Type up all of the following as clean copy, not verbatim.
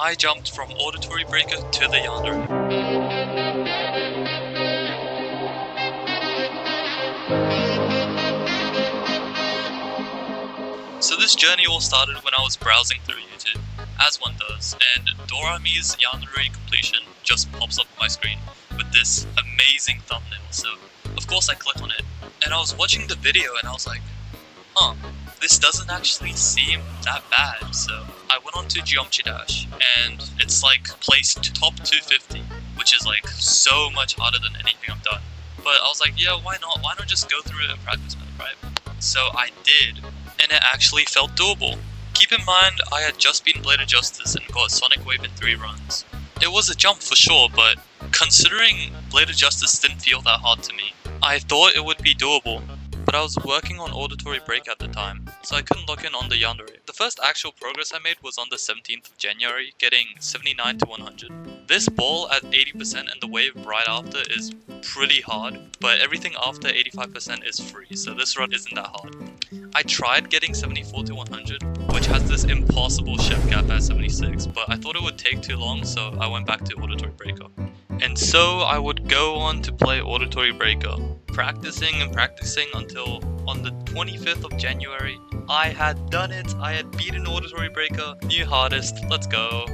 I jumped from Auditory Breaker to the Yandere. So this journey all started when I was browsing through YouTube, as one does, and Dorami's Yandere completion just pops up on my screen with this amazing thumbnail, so of course I click on it, and I was watching the video and I was like, huh, this doesn't actually seem that bad. So I went on to Geometry Dash, and it's like placed to top 250, which is like so much harder than anything I've done. But I was like, yeah, why not just go through it and practice with it, right? So I did, and it actually felt doable. Keep in mind, I had just beaten Blade of Justice and got Sonic Wave in 3 runs. It was a jump for sure, but considering Blade of Justice didn't feel that hard to me, I thought it would be doable. But I was working on Auditory Break at the time, so I couldn't lock in on the Yandere. The first actual progress I made was on the 17th of January, getting 79 to 100. This ball at 80% and the wave right after is pretty hard, but everything after 85% is free, so this run isn't that hard. I tried getting 74 to 100, which has this impossible shift gap at 76, but I thought it would take too long, so I went back to Auditory Breaker. And so I would go on to play Auditory Breaker, practicing until on the 25th of January, I had done it. I had beaten Auditory Breaker, new hardest, let's go.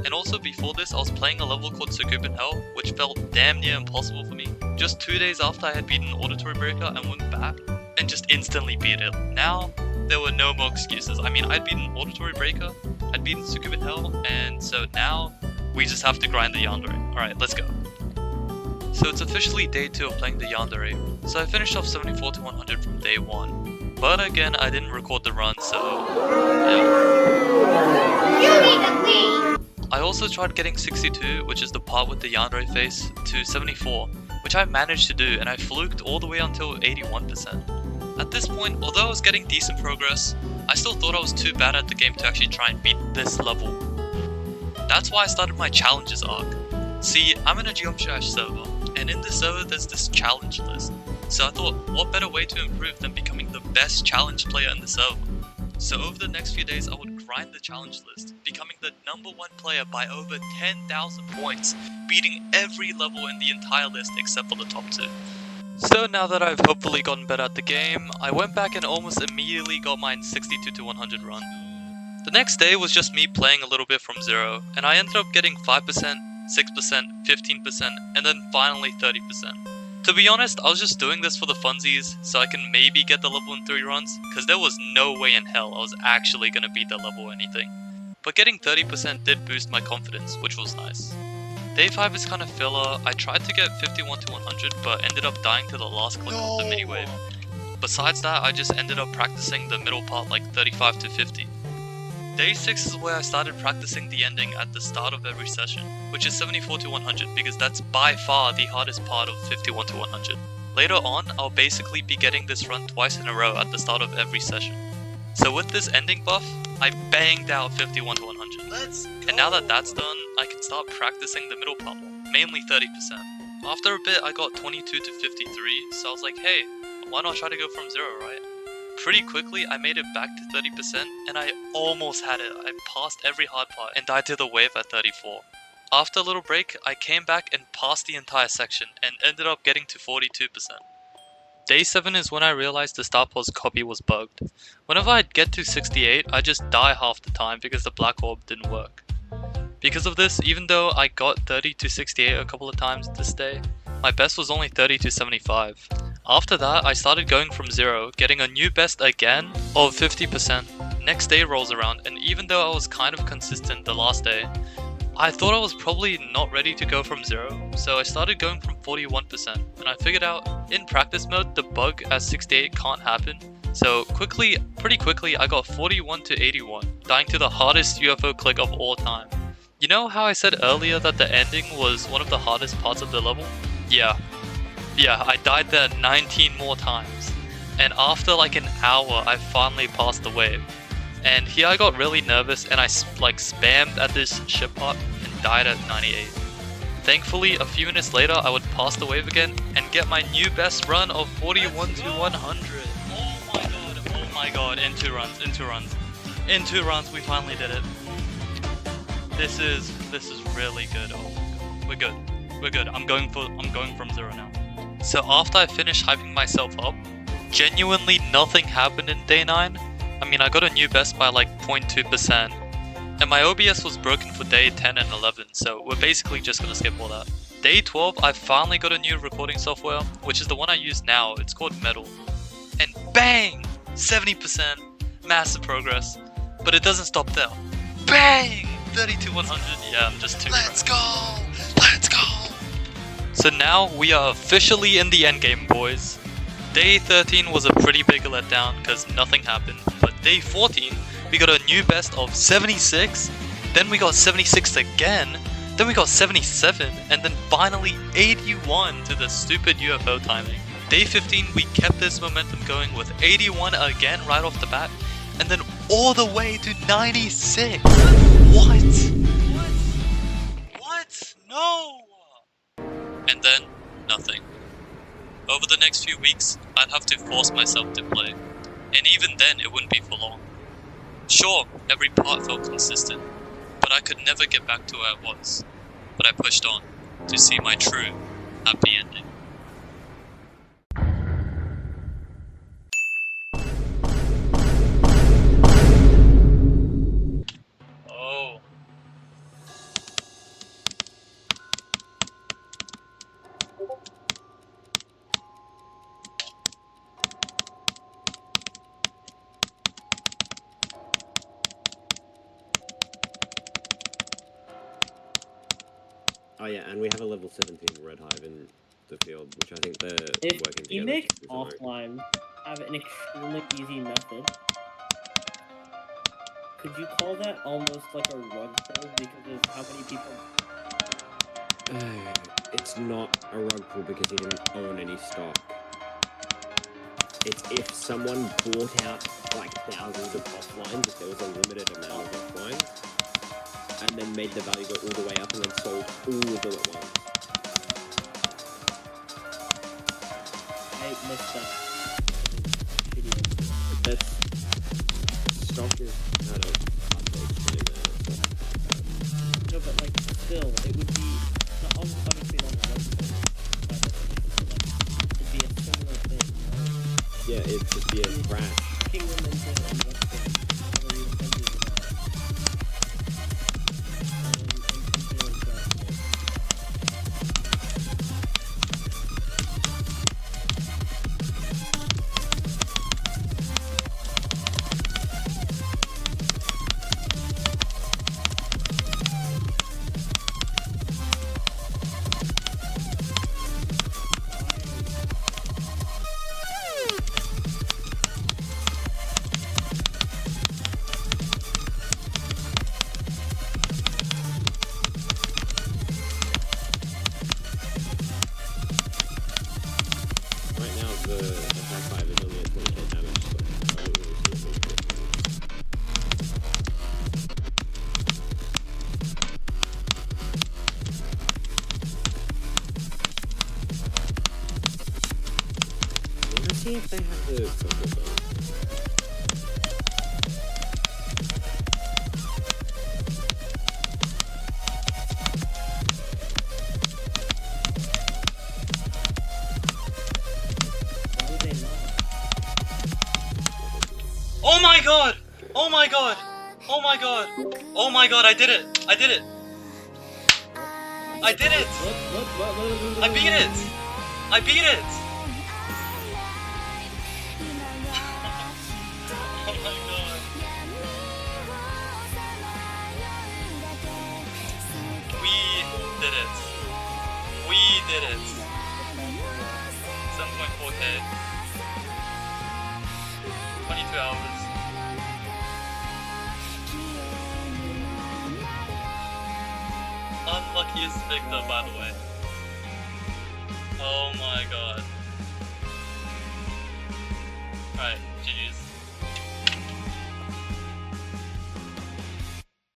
And also before this, I was playing a level called Sukubin Hell, which felt damn near impossible for me. Just 2 days after I had beaten Auditory Breaker, I went back and just instantly beat it. Now, there were no more excuses. I mean, I'd beaten Auditory Breaker, I'd beaten Sukubin Hell, and so now we just have to grind the Yandere. Alright, let's go. So it's officially day 2 of playing the Yandere, so I finished off 74 to 100 from day 1. But again, I didn't record the run, so yeah. You need to leave! I also tried getting 62, which is the part with the Yandere face, to 74, which I managed to do, and I fluked all the way until 81%. At this point, although I was getting decent progress, I still thought I was too bad at the game to actually try and beat this level. That's why I started my challenges arc. See, I'm in a Geometry Dash server, and in this server there's this challenge list. So I thought, what better way to improve than becoming the best challenge player in the server? So over the next few days I would grind the challenge list, becoming the #1 player by over 10,000 points, beating every level in the entire list except for the top 2. So now that I've hopefully gotten better at the game, I went back and almost immediately got mine 62 to 100 run. The next day was just me playing a little bit from 0, and I ended up getting 5%, 6%, 15%, and then finally 30%. To be honest, I was just doing this for the funsies, so I can maybe get the level in 3 runs, because there was no way in hell I was actually gonna beat that level or anything. But getting 30% did boost my confidence, which was nice. Day 5 is kinda filler. I tried to get 51 to 100, but ended up dying to the last click of the mini wave. Besides that, I just ended up practicing the middle part like 35 to 50. Day 6 is where I started practicing the ending at the start of every session, which is 74 to 100 because that's by far the hardest part of 51 to 100. Later on, I'll basically be getting this run twice in a row at the start of every session. So with this ending buff, I banged out 51 to 100. Let's go. And now that that's done, I can start practicing the middle part more, mainly 30%. After a bit, I got 22 to 53, so I was like, hey, why not try to go from 0, right? Pretty quickly, I made it back to 30%, and I almost had it. I passed every hard part and died to the wave at 34. After a little break, I came back and passed the entire section, and ended up getting to 42%. Day 7 is when I realized the Star Pause copy was bugged. Whenever I'd get to 68, I'd just die half the time because the black orb didn't work. Because of this, even though I got 30 to 68 a couple of times this day, my best was only 30 to 75. After that, I started going from 0, getting a new best again of 50%. Next day rolls around, and even though I was kind of consistent the last day, I thought I was probably not ready to go from 0, so I started going from 41%, and I figured out, in practice mode, the bug at 68 can't happen. So pretty quickly, I got 41 to 81, dying to the hardest UFO click of all time. You know how I said earlier that the ending was one of the hardest parts of the level? Yeah, I died there 19 more times. And after like an hour, I finally passed the wave. And here I got really nervous and I spammed at this ship part and died at 98. Thankfully, a few minutes later, I would pass the wave again and get my new best run of 41 to 100. Oh my god, in 2 runs, we finally did it. This is really good. Oh my god. We're good. We're good. I'm going from 0 now. So after I finished hyping myself up, genuinely nothing happened in day 9. I mean, I got a new best by like 0.2%, and my OBS was broken for day 10 and 11, so we're basically just gonna skip all that. Day 12, I finally got a new recording software, which is the one I use now. It's called Metal. And bang! 70%, massive progress. But it doesn't stop there. Bang! 32,100, yeah, I'm just too Let's go! Let's go! So now we are officially in the endgame, boys. Day 13 was a pretty big letdown because nothing happened, but day 14, we got a new best of 76, then we got 76 again, then we got 77, and then finally 81 to the stupid UFO timing. Day 15, we kept this momentum going with 81 again right off the bat, and then all the way to 96! What? What? No! And then, nothing. Over the next few weeks, I'd have to force myself to play, and even then it wouldn't be for long. Sure, every part felt consistent, but I could never get back to where I was. But I pushed on, to see my true, happy ending. Oh. Oh yeah, and we have a level 17 Red Hive in the field, which I think they're If working together. you make offline have an extremely easy method, could you call that almost like a rug pull because of how many people? It's not a rug pull because he didn't own any stock. It's if someone bought out like thousands of offlines, if there was a limited amount of offlines, and then made the value go all the way up and then sold all of them at once. I missed that. That's stock is kind of hard to explain there. No, but like still, it would be not almost obviously not a rug pull, but it'd be a similar thing. Right? Yeah, it'd just be a crash. King momentum and rug pull. The attack 5 is only at 20k damage, so I don't really see it. Let's see if they have the purple though. Oh my god! Oh my god! Oh my god! Oh my god, I did it! I did it! I did it! I beat it! I beat it! Oh my god. We did it. We did it. 7.4k. 22 hours. Unluckiest victor, by the way. Oh my god. Alright, GG.